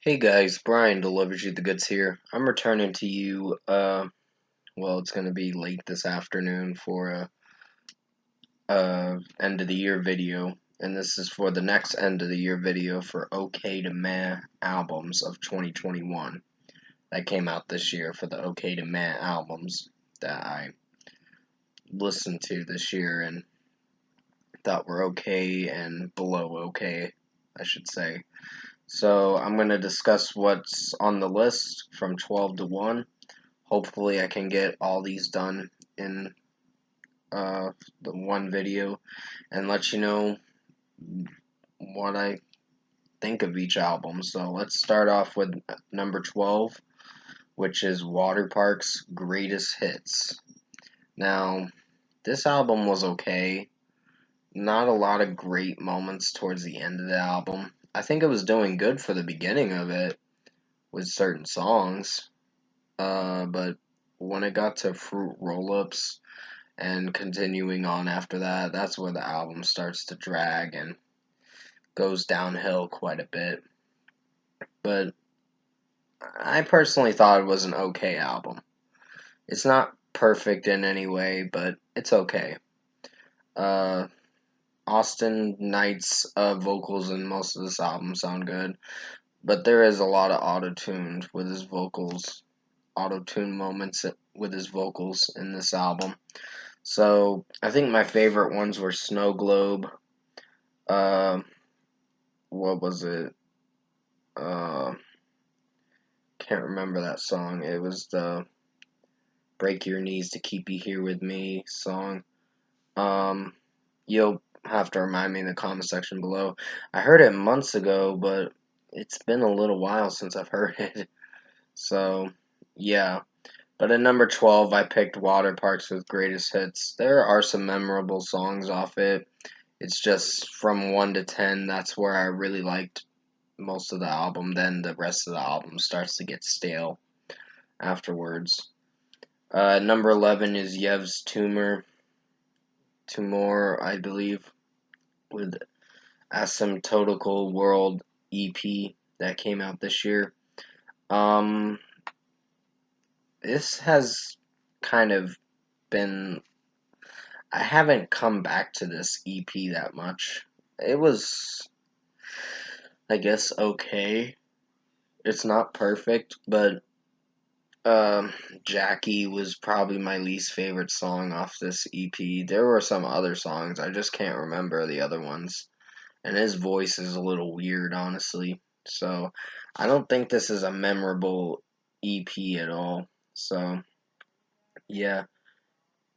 Hey guys, Brian delivers you the goods here. I'm returning to you, it's gonna be late this afternoon for end of the year video, and this is for the next end of the year video for OK to Meh albums of 2021 that came out this year for the OK to Meh albums that I listened to this year and thought were okay and below okay, I should say. So I'm gonna discuss what's on the list from 12 to 1. Hopefully I can get all these done in the one video and let you know what I think of each album. So let's start off with number 12, which is Waterpark's Greatest Hits. Now, this album was okay. Not a lot of great moments towards the end of the album. I think it was doing good for the beginning of it with certain songs. But when it got to Fruit Roll-Ups and continuing on after that, that's where the album starts to drag and goes downhill quite a bit. But I personally thought it was an okay album. It's not perfect in any way, but it's okay. Uh, Austin Knight's vocals in most of this album sound good, but there is a lot of auto-tuned with his vocals, auto-tune moments with his vocals in this album. So I think my favorite ones were Snow Globe. Uh, what was it? Uh, can't remember that song. It was the Break Your Knees to Keep You Here With Me song. Um, you'll have to remind me in the comment section below. I heard it months ago, but it's been a little while since I've heard it. So, yeah. But at number 12, I picked Waterparks with Greatest Hits. There are some memorable songs off it. It's just from 1 to 10, that's where I really liked most of the album. Then the rest of the album starts to get stale afterwards. Number 11 is Yev's Tumor, I believe, with Asymptotical World EP that came out this year. Um, this has kind of been. I haven't come back to this EP that much. It was, I guess, okay. It's not perfect, but Jackie was probably my least favorite song off this EP. There were some other songs, I just can't remember the other ones. And his voice is a little weird, honestly. So, I don't think this is a memorable EP at all. So, yeah.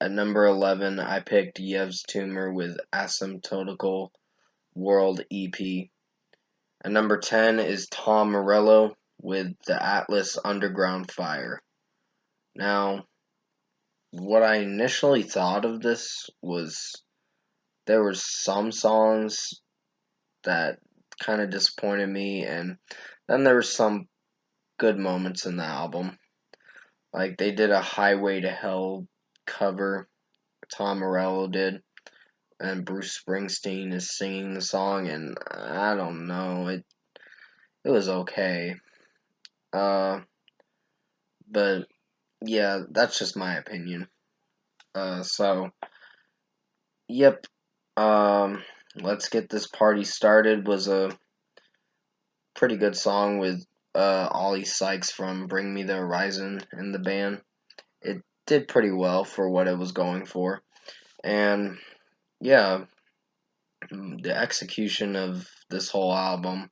At number 11, I picked Yev's Tumor with Asymptotical World EP. At number 10 is Tom Morello with the Atlas Underground Fire. Now, what I initially thought of this was there were some songs that kind of disappointed me, and then there were some good moments in the album. Like they did a Highway to Hell cover, Tom Morello did, and Bruce Springsteen is singing the song, and I don't know, it was okay. Uh, but yeah, that's just my opinion. So yep. Um, Let's Get This Party Started was a pretty good song with Ollie Sykes from Bring Me the Horizon in the band. It did pretty well for what it was going for. And yeah, the execution of this whole album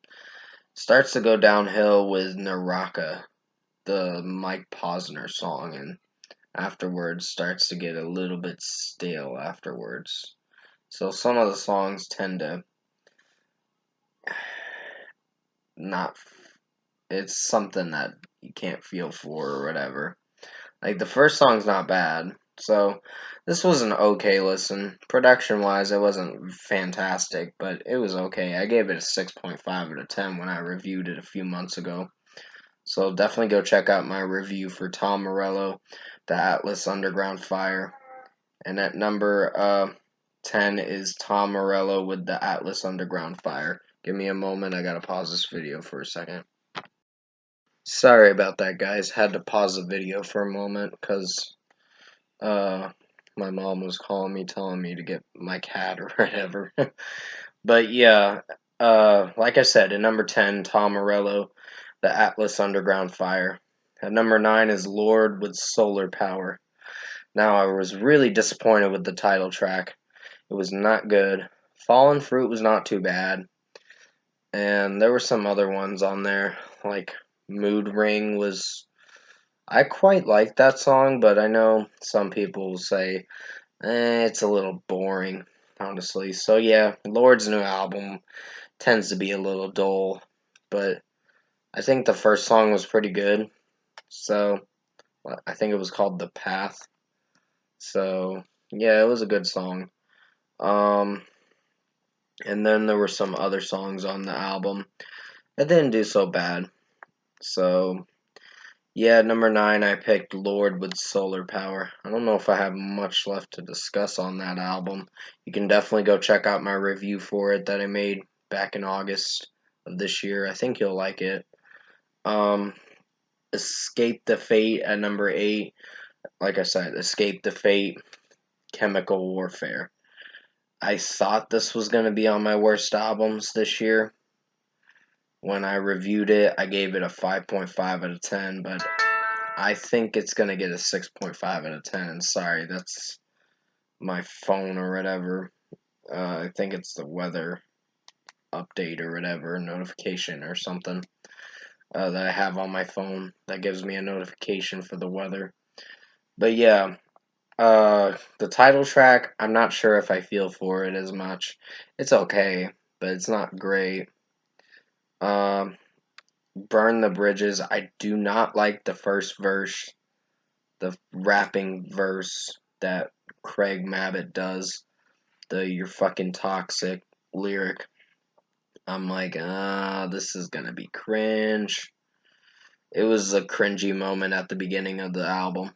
starts to go downhill with Naraka, the Mike Posner song, and afterwards starts to get a little bit stale afterwards. So some of the songs tend to not. It's something that you can't feel for or whatever. Like the first song's not bad, so this was an okay listen. Production wise, it wasn't fantastic, but it was okay. I gave it a 6.5 out of 10 when I reviewed it a few months ago. So definitely go check out my review for Tom Morello, the Atlas Underground Fire. And at number 10 is Tom Morello with the Atlas Underground Fire. Give me a moment, I gotta pause this video for a second. Sorry about that, guys. Had to pause the video for a moment because uh, my mom was calling me, telling me to get my cat or whatever. But yeah, like I said, at number 10, Tom Morello, The Atlas Underground Fire. At number 9 is Lorde with Solar Power. Now, I was really disappointed with the title track. It was not good. Fallen Fruit was not too bad. And there were some other ones on there, like Mood Ring was. I quite like that song, but I know some people will say, it's a little boring, honestly. So yeah, Lorde's new album tends to be a little dull, but I think the first song was pretty good. So I think it was called The Path. So yeah, it was a good song. Um, and then there were some other songs on the album that didn't do so bad. So yeah, number 9, I picked Lorde with Solar Power. I don't know if I have much left to discuss on that album. You can definitely go check out my review for it that I made back in August of this year. I think you'll like it. Um, Escape the Fate at number 8. Like I said, Escape the Fate, Chemical Warfare. I thought this was going to be on my worst albums this year. When I reviewed it, I gave it a 5.5 out of 10, but I think it's going to get a 6.5 out of 10. Sorry, that's my phone or whatever. I think it's the weather update or whatever, notification or something that I have on my phone that gives me a notification for the weather. But yeah, the title track, I'm not sure if I feel for it as much. It's okay, but it's not great. Um, Burn the Bridges, I do not like the first verse, the rapping verse that Craig Mabbitt does, the "you're fucking toxic" lyric. I'm like, this is gonna be cringe. It was a cringy moment at the beginning of the album,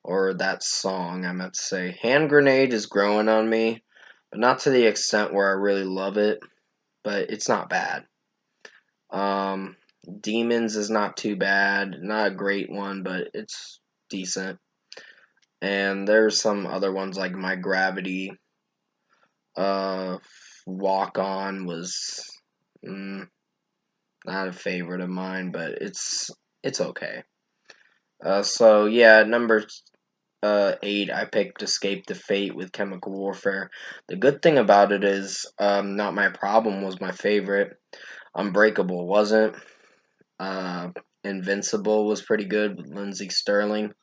or that song, I meant to say. Hand Grenade is growing on me, but not to the extent where I really love it, but it's not bad. Demons is not too bad, not a great one, but it's decent. And there's some other ones like My Gravity, uh, Walk On was not a favorite of mine, but it's okay. So yeah, number 8, I picked Escape the Fate with Chemical Warfare. The good thing about it is, Not My Problem was my favorite. Unbreakable wasn't. Uh, Invincible was pretty good with Lindsey Sterling,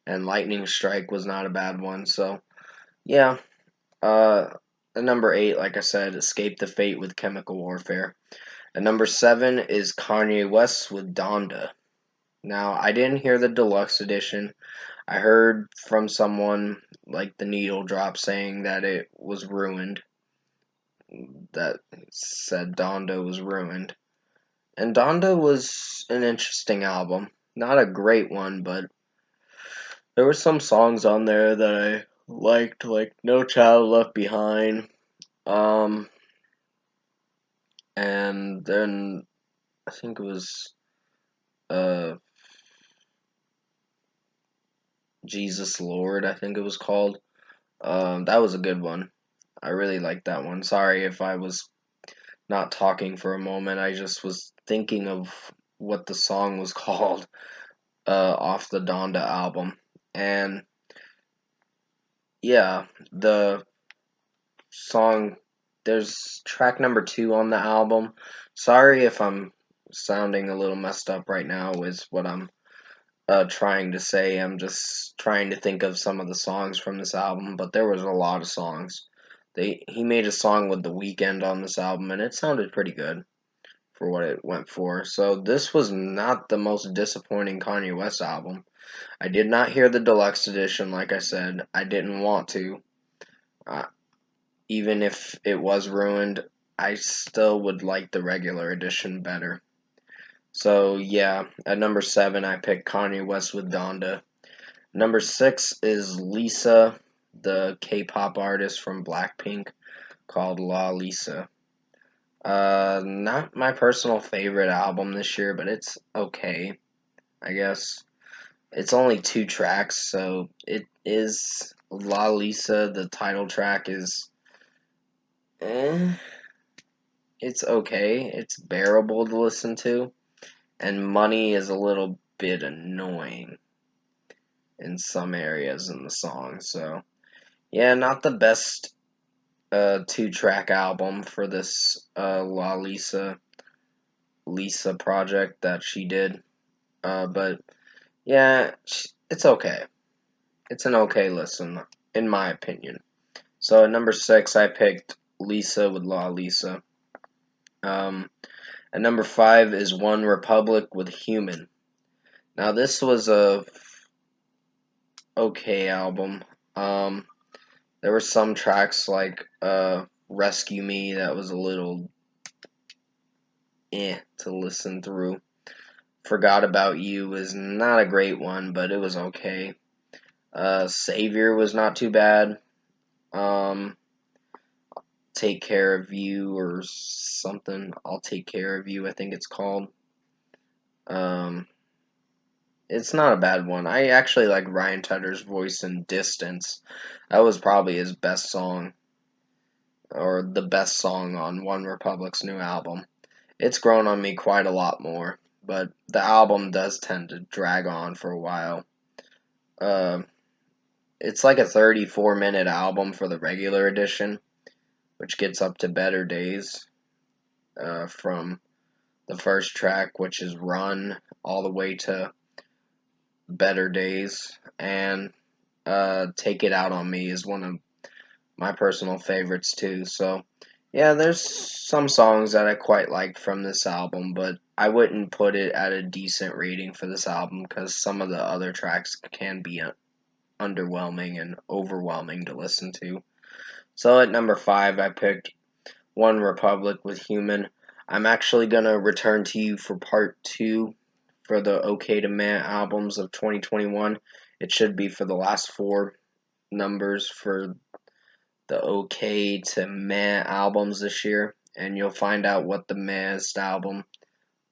and Lightning Strike was not a bad one. So yeah, at number 8, like I said, Escape the Fate with Chemical Warfare. At number 7 is Kanye West with Donda. Now, I didn't hear the deluxe edition. I heard from someone like the Needle Drop saying that it was ruined. That said Donda was ruined. And Donda was an interesting album. Not a great one, but there were some songs on there that I liked, like No Child Left Behind. Um, and then I think it was uh Jesus Lord, I think it was called. That was a good one. I really liked that one. Sorry if I was not talking for a moment. I just was thinking of what the song was called off the Donda album. And yeah, the song, there's track number 2 on the album. Sorry if I'm sounding a little messed up right now with what I'm trying to say. I'm just trying to think of some of the songs from this album, but there was a lot of songs. He made a song with The Weeknd on this album, and it sounded pretty good for what it went for. So this was not the most disappointing Kanye West album. I did not hear the deluxe edition, like I said. I didn't want to. Uh, Even if it was ruined, I still would like the regular edition better. So yeah, at number 7, I picked Kanye West with Donda. Number 6 is Lisa, the K-pop artist from Blackpink, called La Lisa. Not my personal favorite album this year, but it's okay, I guess. It's only 2 tracks, so it is La Lisa. The title track is, eh, it's okay. It's bearable to listen to, and Money is a little bit annoying in some areas in the song. So yeah, not the best 2 track album for this La Lisa project that she did. But yeah, it's okay. It's an okay listen, in my opinion. So at number 6, I picked Lisa with La Lisa. Um, at number 5 is One Republic with Human. Now this was a okay album. Um, there were some tracks like Rescue Me that was a little to listen through. Forgot About You was not a great one, but it was okay. Savior was not too bad. Um, Take Care of You or something. I'll Take Care of You, I think it's called. Um, it's not a bad one. I actually like Ryan Tedder's voice in Distance. That was probably his best song, or the best song on One Republic's new album. It's grown on me quite a lot more, but the album does tend to drag on for a while. Uh, it's like a 34-minute album for the regular edition, which gets up to Better Days from the first track, which is Run, all the way to Better Days. And Take It Out on Me is one of my personal favorites too. So yeah, there's some songs that I quite liked from this album, but I wouldn't put it at a decent rating for this album because some of the other tracks can be underwhelming and overwhelming to listen to. So at number 5, I picked One Republic with Human. I'm actually gonna return to you for part 2 for the OK to Meh albums of 2021. It should be for the last 4 numbers for the OK to Meh albums this year, and you'll find out what the Mehest album,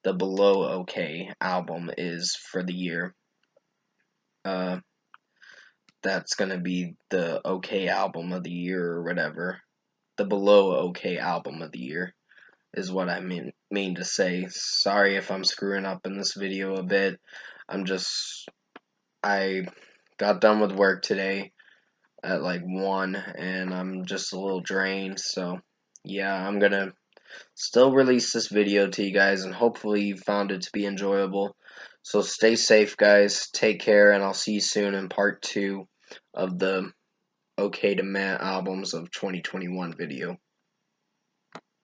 the below OK album, is for the year. Uh, that's gonna be the OK album of the year or whatever. The below OK album of the year is what I mean to say. Sorry if I'm screwing up in this video a bit. I got done with work today at like 1 and I'm just a little drained, so yeah, I'm gonna still release this video to you guys and hopefully you found it to be enjoyable. So stay safe guys, take care, and I'll see you soon in part 2 of the OK to Meh albums of 2021 video.